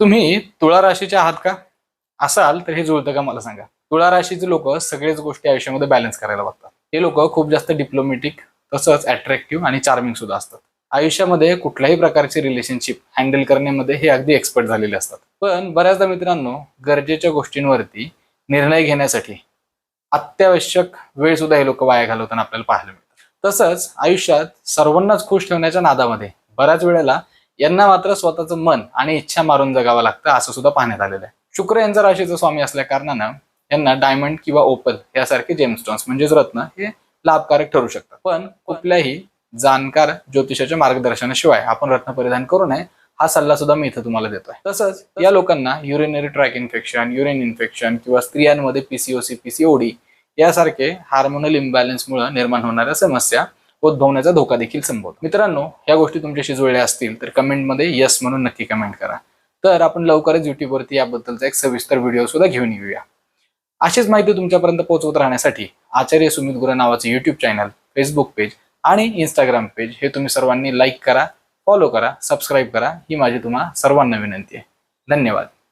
तुम्ही तुळा राशीचे आहात का? असाल तर हे जुळतं का मला सांगा. तुळा राशीचे लोक सगळेच गोष्टी आयुष्यामध्ये बॅलन्स करायला बघतात. हे लोक खूप जास्त डिप्लोमॅटिक तसंच अट्रॅक्टिव्ह आणि चार्मिंग सुद्धा असतात. आयुष्यामध्ये कुठल्याही प्रकारची रिलेशनशिप हँडल करण्यामध्ये हे अगदी एक्सपर्ट झालेले असतात. पण बऱ्याचदा मित्रांनो, गरजेच्या गोष्टींवरती निर्णय घेण्यासाठी अत्यावश्यक वेळ सुद्धा हे लोक वाया घालवताना आपल्याला पाहायला मिळतात. तसंच आयुष्यात सर्वांनाच खुश ठेवण्याच्या नादामध्ये बऱ्याच वेळेला यांना मात्र स्वतःचं मन आणि इच्छा मारून जगावं लागतं, असं सुद्धा पाहण्यात आलेलं आहे. शुक्र यांचा राशीचा स्वामी असल्या कारणानं यांना डायमंड किंवा ओपल यासारखे जेमस्टोन्स म्हणजेच रत्न हे लाभकारक ठरू शकतात. पण कुठल्याही जाणकार ज्योतिषाच्या मार्गदर्शनाशिवाय आपण रत्न परिधान करू नये, हा सल्ला सुद्धा मी इथं तुम्हाला देतोय. तसंच या लोकांना urinary track infection, urine infection किंवा स्त्रियांमध्ये पीसीओसी, पीसीओडी यासारखे हार्मोनल इम्बॅलन्समुळे निर्माण होणाऱ्या समस्या उद्भवण्याचा धोका देखील संभवतो. मित्रांनो, या गोष्टी तुमच्याशी जुळल्या असतील तर कमेंटमध्ये यस म्हणून नक्की कमेंट करा. तर आपण लवकरच युट्यूबवरती याबद्दलचा एक सविस्तर व्हिडिओ सुद्धा घेऊन येऊया. अशीच माहिती तुमच्यापर्यंत पोहोचवत राहण्यासाठी आचार्य सुमित गुरु नावाचे युट्यूब चॅनल, फेसबुक पेज आणि इंस्टाग्राम पेज हे तुम्ही सर्वांनी लाईक करा, फॉलो करा, सबस्क्राईब करा, ही माझी तुम्हा सर्वांना विनंती आहे. धन्यवाद.